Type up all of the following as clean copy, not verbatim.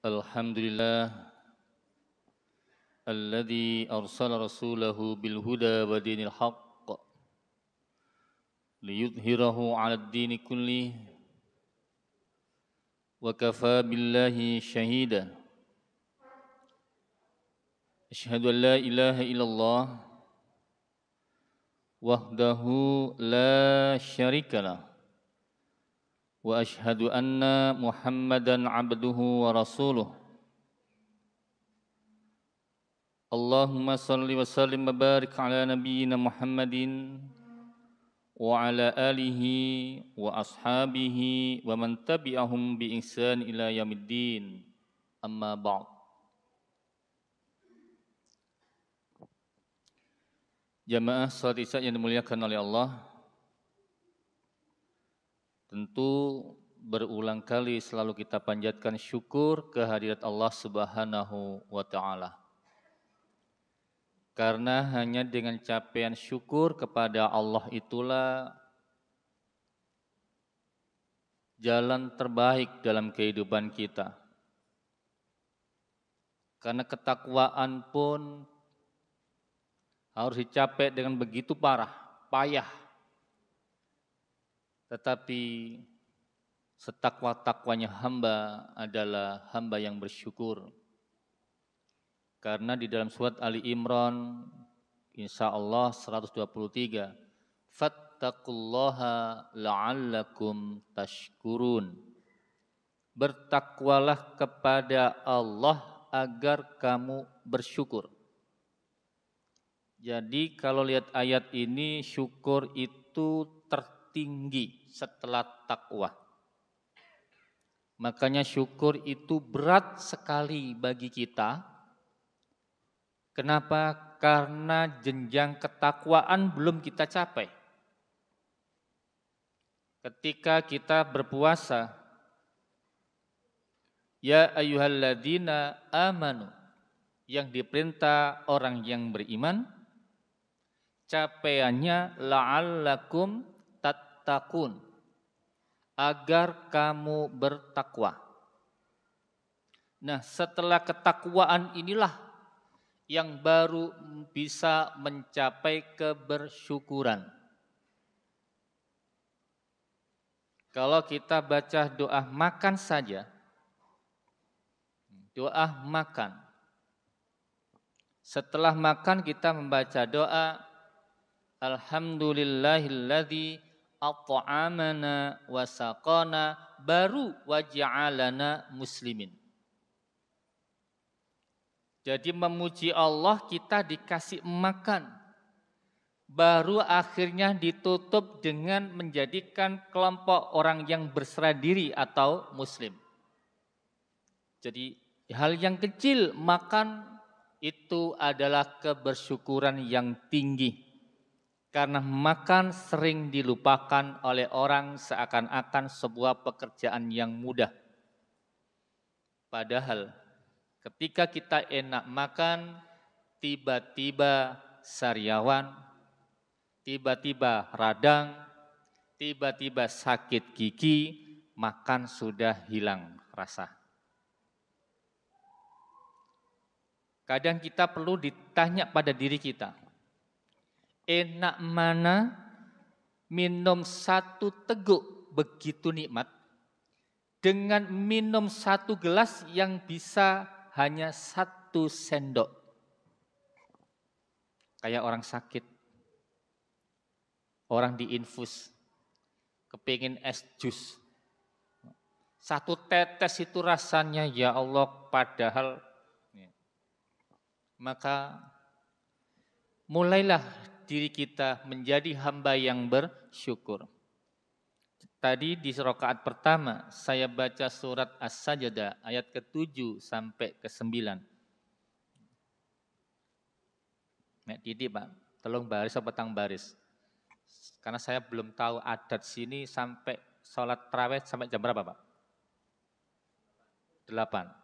Alhamdulillah alladzi arsala rasulahu bil huda wa dinil haqq liyudhhirahu 'alad dini kullih wa kafa billahi shahida. Asyhadu an la ilaha illallah wahdahu la syarikalah wa asyhadu anna Muhammadan 'abduhu wa rasuluh. Allahumma salli wa sallim wa barik ala nabiyyina Muhammadin wa ala alihi wa ashabihi wa man tabi'ahum bi ihsan ila yaumiddin. Amma ba'd. Jamaah salat Isya yang dimuliakan oleh Allah, tentu berulang kali selalu kita panjatkan syukur kehadirat Allah Subhanahu wa taala. Karena hanya dengan capaian syukur kepada Allah itulah jalan terbaik dalam kehidupan kita. Karena ketakwaan pun harus dicapai dengan begitu payah. Tetapi setakwa-takwanya hamba adalah hamba yang bersyukur. Karena di dalam surat Ali Imran, insyaallah 123, fattaqullaha la'allakum tashkurun. Bertakwalah kepada Allah agar kamu bersyukur. Jadi kalau lihat ayat ini, syukur itu tertinggi setelah takwa. Makanya syukur itu berat sekali bagi kita. Kenapa? Karena jenjang ketakwaan belum kita capai. Ketika kita berpuasa, ya ayyuhalladzina amanu, yang diperintah orang yang beriman, capaiannya la'allakum tattaqun, agar kamu bertakwa. Nah, setelah ketakwaan inilah yang baru bisa mencapai kebersyukuran. Kalau kita baca doa makan saja, doa makan. Setelah makan kita membaca doa alhamdulillahilladzi at'amana wa saqana baru wa ja'alana muslimin. Jadi memuji Allah, kita dikasih makan. Baru akhirnya ditutup dengan menjadikan kelompok orang yang berserah diri atau muslim. Jadi hal yang kecil, makan itu adalah kebersyukuran yang tinggi. Karena makan sering dilupakan oleh orang seakan-akan sebuah pekerjaan yang mudah. Padahal ketika kita enak makan, tiba-tiba sariawan, tiba-tiba radang, tiba-tiba sakit gigi, makan sudah hilang rasa. Kadang kita perlu ditanya pada diri kita, enak mana minum satu teguk begitu nikmat, dengan minum satu gelas yang bisa hanya satu sendok. Kayak orang sakit, orang diinfus, kepingin es jus. Satu tetes itu rasanya ya Allah, padahal. Maka mulailah diri kita menjadi hamba yang bersyukur. Tadi di rakaat pertama saya baca surat As-Sajdah ayat ke-7 sampai ke-9. Nek Didi Pak, tolong baris apa petang baris. Karena saya belum tahu adat sini sampai sholat tarawih sampai jam berapa Pak? 8.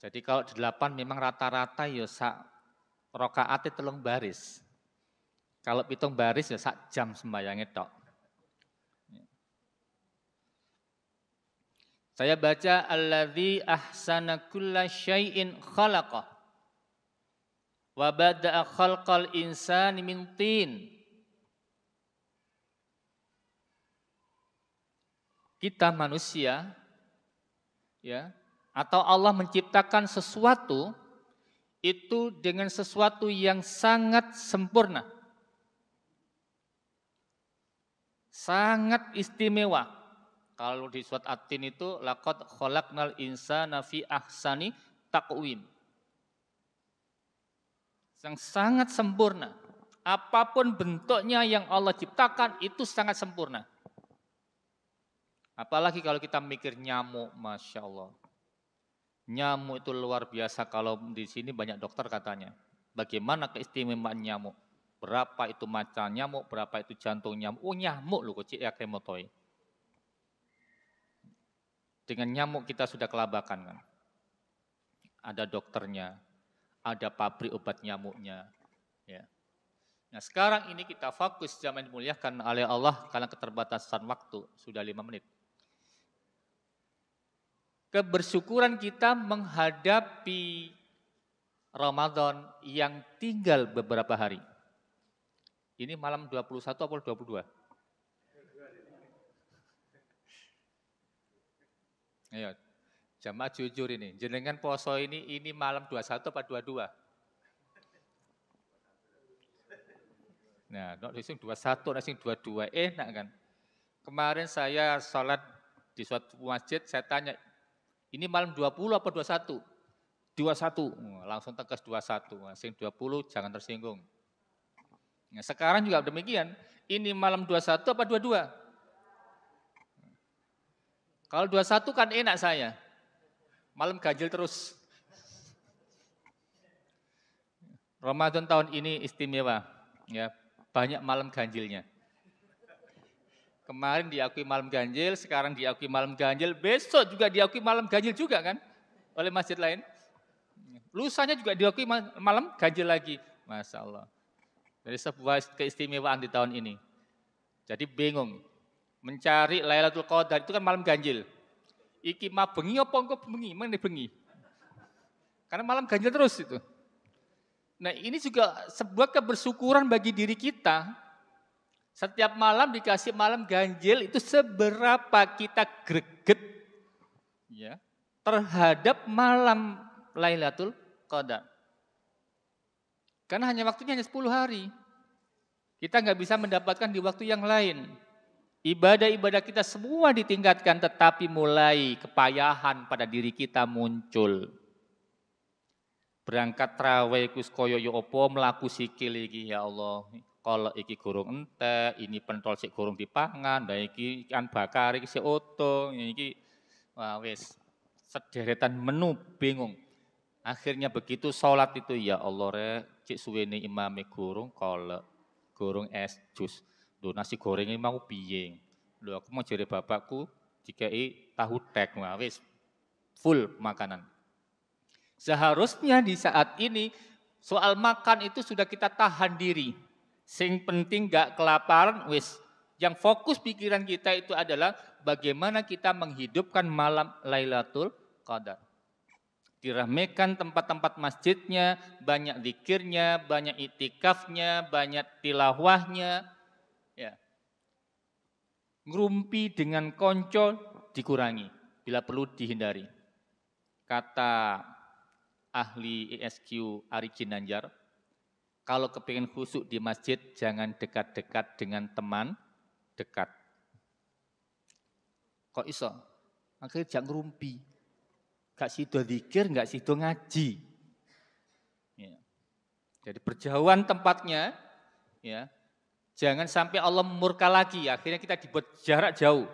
Jadi kalau 8 memang rata-rata ya sak rakaate telung baris. Kalau pitung baris ya sak jam sembayangnya tok. Saya baca alladzi ahsana kulla syai'in khalaqah wa bada'a khalqal insani min tin. Kita manusia ya, atau Allah menciptakan sesuatu itu dengan sesuatu yang sangat sempurna. Sangat istimewa. Kalau di surat At-Tin itu laqad khalaqnal insana fi ahsani taqwim. Yang sangat sempurna. Apapun bentuknya yang Allah ciptakan itu sangat sempurna. Apalagi kalau kita mikir nyamuk, Masya Allah. Nyamuk itu luar biasa, kalau di sini banyak dokter katanya. Bagaimana keistimewaan nyamuk? Berapa itu macam nyamuk, berapa itu jantung nyamuk. Oh nyamuk loh kecil ya kremotoi. Dengan nyamuk kita sudah kelabakan kan. Ada dokternya, ada pabrik obat nyamuknya. Ya. Nah sekarang ini kita fokus zaman dimuliakan oleh Allah karena keterbatasan waktu, sudah 5 menit. Kebersyukuran kita menghadapi Ramadan yang tinggal beberapa hari. Ini malam 21 atau 22? Ayo, jamaah jujur ini. Jenengan poso ini malam 21 atau 22? Nah, nok sing 21, sing 22 enak kan. Kemarin saya sholat di suatu masjid, saya tanya, ini malam 20 apa 21? 21, langsung tegas 21. Sing 20 jangan tersinggung. Nah, sekarang juga demikian. Ini malam 21 apa 22? Kalau 21 kan enak saya. Malam ganjil terus. Ramadan tahun ini istimewa. Ya, banyak malam ganjilnya. Kemarin diakui malam ganjil, sekarang diakui malam ganjil, besok juga diakui malam ganjil juga kan oleh masjid lain. Lusanya juga diakui malam ganjil lagi. Masya Allah. Jadi sebuah keistimewaan di tahun ini. Jadi bingung. Mencari Lailatul Qadar itu kan malam ganjil. Iki mah bengi apa engko bengi? Mana bengi? Karena malam ganjil terus itu. Nah ini juga sebuah kebersyukuran bagi diri kita. Setiap malam dikasih malam ganjil itu seberapa kita greget ya, terhadap malam Lailatul Qadar. Karena waktunya hanya 10 hari. Kita nggak bisa mendapatkan di waktu yang lain. Ibadah-ibadah kita semua ditingkatkan, tetapi mulai kepayahan pada diri kita muncul. Berangkat traweh kus koyo yo opo melaku sikil iki ya Allah. Kalau iki gorong entek, ini pentol sik gorong dipangan, dah iki ikan bakar iki sik oto, iki wah wis sederetan menu bingung. Akhirnya begitu sholat itu ya Allah rek, cik suwene imame gorong kolek, gorong es jus. Lho nasi goreng ini mau piye? Lho aku mau jere bapakku dikai tahu tek, wah wis full makanan. Seharusnya di saat ini soal makan itu sudah kita tahan diri. Sing penting gak kelaparan, wis. Yang fokus pikiran kita itu adalah bagaimana kita menghidupkan malam Lailatul Qadar. Diramaikan tempat-tempat masjidnya, banyak zikirnya, banyak itikafnya, banyak tilawahnya. Ya. Ngerumpi dengan konco dikurangi, bila perlu dihindari. Kata ahli ESQ Ari Ginanjar, kalau kepingin khusyuk di masjid, jangan dekat-dekat dengan teman dekat. Kok iso? Akhirnya jangan ngerumpi. Gak sido zikir, gak sido ngaji. Ya. Jadi berjauhan tempatnya, ya. Jangan sampai Allah murka lagi, akhirnya kita dibuat jarak jauh.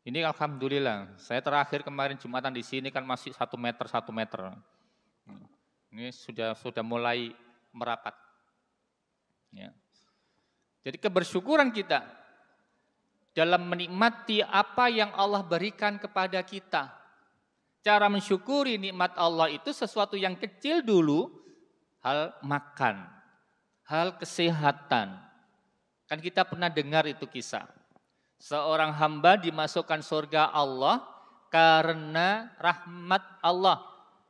Ini alhamdulillah, saya terakhir kemarin Jumatan di sini kan masih 1 meter, 1 meter. Ini sudah mulai merapat. Ya. Jadi kebersyukuran kita dalam menikmati apa yang Allah berikan kepada kita. Cara mensyukuri nikmat Allah itu sesuatu yang kecil dulu, hal makan, hal kesehatan. Kan kita pernah dengar itu kisah. Seorang hamba dimasukkan surga Allah karena rahmat Allah.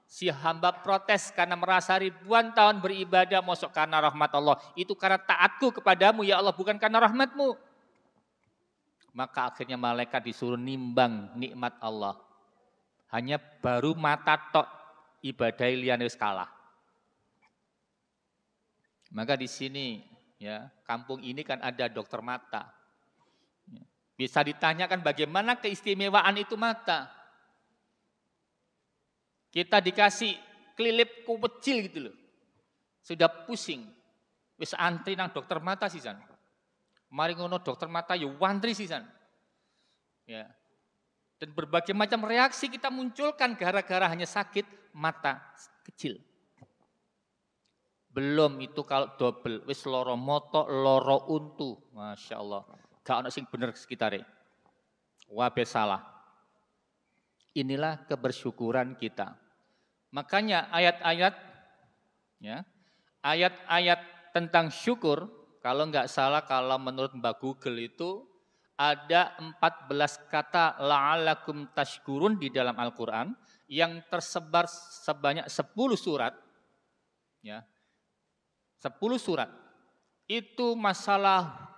Si hamba protes karena merasa ribuan tahun beribadah masuk karena rahmat Allah. Itu karena taatku kepadamu ya Allah, bukan karena rahmatmu. Maka akhirnya malaikat disuruh nimbang nikmat Allah. Hanya baru mata tok ibadah liyane wis kalah. Maka di sini ya, kampung ini kan ada dokter mata. Bisa ditanyakan bagaimana keistimewaan itu mata. Kita dikasih kelilip kecil gitu loh. Sudah pusing. Wis antri nang dokter mata sisan. Mari ngono dokter mata ya wantri sisan. Ya. Dan berbagai macam reaksi kita munculkan gara-gara hanya sakit mata kecil. Belum itu kalau double wis loro moto, loro untu. Masya Allah. Gak ono sing bener sekitare. Wabe salah. Inilah kebersyukuran kita. Makanya ayat-ayat ya, ayat-ayat tentang syukur, kalau nggak salah kalau menurut Mbak Google itu ada 14 kata la'alakum tashkurun di dalam Al-Qur'an yang tersebar sebanyak 10 surat. Ya. 10 surat. Itu masalah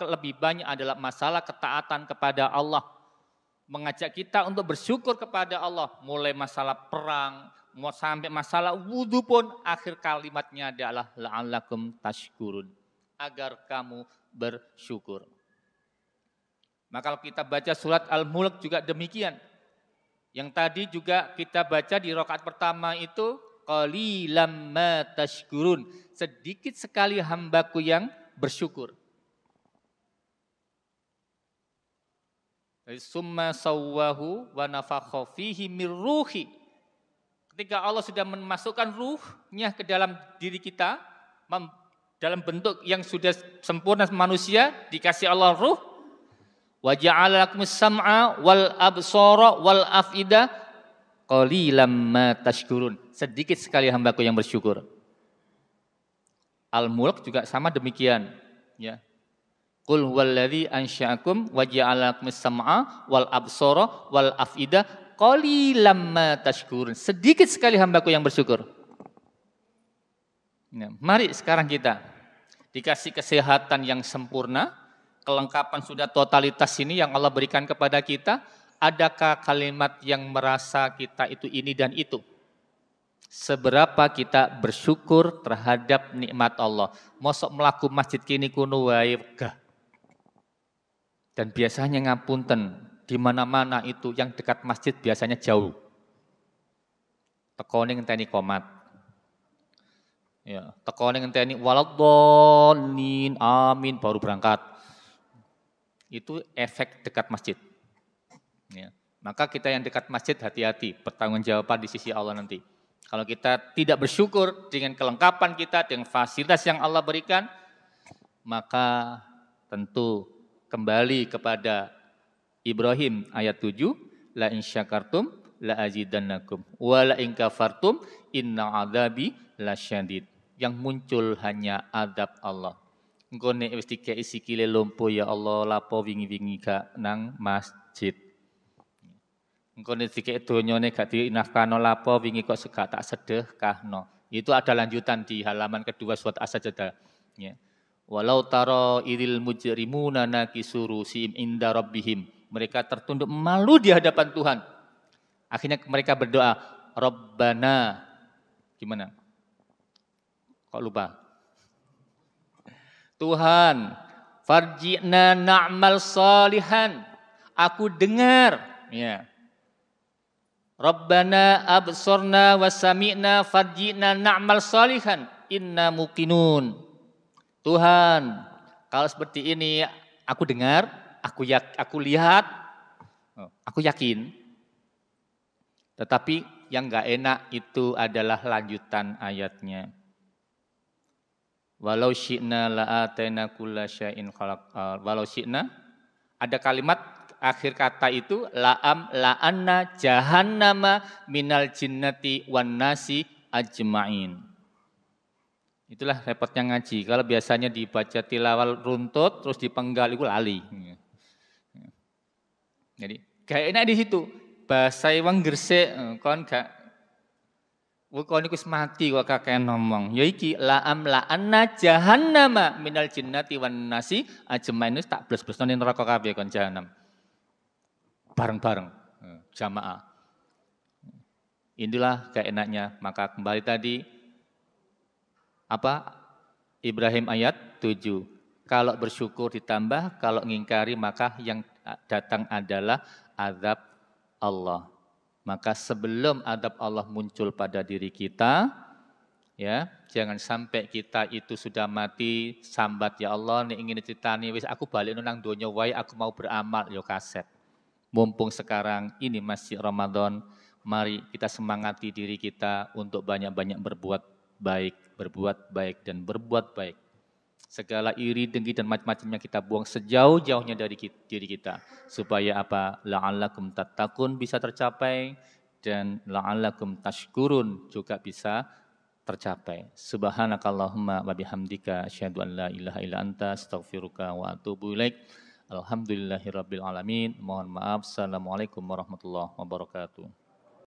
lebih banyak adalah masalah ketaatan kepada Allah. Mengajak kita untuk bersyukur kepada Allah. Mulai masalah perang, mau sampai masalah wudhu pun akhir kalimatnya adalah la'allakum tashkurun. Agar kamu bersyukur. Maka kalau kita baca surat Al-Mulk juga demikian. Yang tadi juga kita baca di rakaat pertama itu qalilam ma tashkurun. Sedikit sekali hambaku yang bersyukur. Summa sawwahu wa nafakha fihi mir ruhi. Ketika Allah sudah memasukkan ruhnya ke dalam diri kita, dalam bentuk yang sudah sempurna manusia, dikasih Allah ruh, wa ja'ala lakumus sam'a wal absara wal afida qalilam ma tashkurun. Sedikit sekali hambaku yang bersyukur. Al-Mulk juga sama demikian, ya. Qul huwallazi ansya'akum wa ja'ala lakumus sam'a wal absara wal afida qalilam ma tashkurun. Sedikit sekali hambaku yang bersyukur. Nah, mari sekarang kita dikasih kesehatan yang sempurna, kelengkapan sudah totalitas ini yang Allah berikan kepada kita. Adakah kalimat yang merasa kita itu ini dan itu? Seberapa kita bersyukur terhadap nikmat Allah? Mosok melaku masjid kini kuno wae wegah. Dan biasanya ngapunten, di mana-mana itu yang dekat masjid biasanya jauh. Tekone ngenteni komat. Ya, tekone ngenteni waladhdallin amin baru berangkat. Itu efek dekat masjid. Ya. Maka kita yang dekat masjid hati-hati, pertanggungjawaban di sisi Allah nanti. Kalau kita tidak bersyukur dengan kelengkapan kita, dengan fasilitas yang Allah berikan, maka tentu kembali kepada Ibrahim ayat 7, la in syakartum la azidannakum wa la in kafartum inna adzabi lasyadid. Yang muncul hanya adab Allah. Engko nek wis dikeki sikile lumpuh ya Allah lapo wingi-wingi gak nang masjid. Engko nek dikeki donyane gak dinafkahno lapo wingi kok segak tak sedekahno. Itu ada lanjutan di halaman kedua surat As-Sajdah. Ya. Walau taro idil mujrimuna nakisuru sim inda rabbihim. Mereka tertunduk malu di hadapan Tuhan. Akhirnya mereka berdoa, Rabbana. Gimana? Kok lupa? Tuhan, farji'na na'mal salihan. Aku dengar. Ya. Rabbana absorna wa sami'na farji'na na'mal salihan. Inna muqinun. Tuhan, kalau seperti ini aku dengar, aku lihat, aku yakin. Tetapi yang enggak enak itu adalah lanjutan ayatnya. Walau syi'na la'atayna kulla syai'in khalaq. Walau syi'na, ada kalimat akhir kata itu la'anna jahannama minal jinnati wan nasi ajma'in. Itulah repotnya ngaji. Kalau biasanya dibaca tilawal runtut terus dipenggal itu lali. Jadi kayak enak di situ. bahasa wong Gresik kon gak kon iku wis mati kok kakek ngomong. Ya iki la amla'anna jahannama minal jinnati wan nasi ajmain wis tak blus-blusno ning neraka kabeh kon jahanam. Bareng-bareng jamaah. Inilah keenaknya. Maka kembali tadi apa? Ibrahim ayat 7. Kalau bersyukur ditambah, kalau ngingkari maka yang datang adalah azab Allah. Maka sebelum azab Allah muncul pada diri kita, ya, jangan sampai kita itu sudah mati sambat ya Allah nek ingin ceritani wis aku balik nang donya wae aku mau beramal yo kaset. Mumpung sekarang ini masih Ramadan, mari kita semangati diri kita untuk banyak-banyak berbuat baik dan berbuat baik. Segala iri, dengki dan macam-macamnya kita buang sejauh-jauhnya dari diri kita. Supaya apa? La'allakum tattaqun bisa tercapai dan la'allakum tashkurun juga bisa tercapai. Subhanakallahumma wa bihamdika asyhadu an la ilaha illa anta astaghfiruka wa atubu ilaik. Alhamdulillahirabbil alamin. Mohon maaf. Assalamualaikum warahmatullahi wabarakatuh.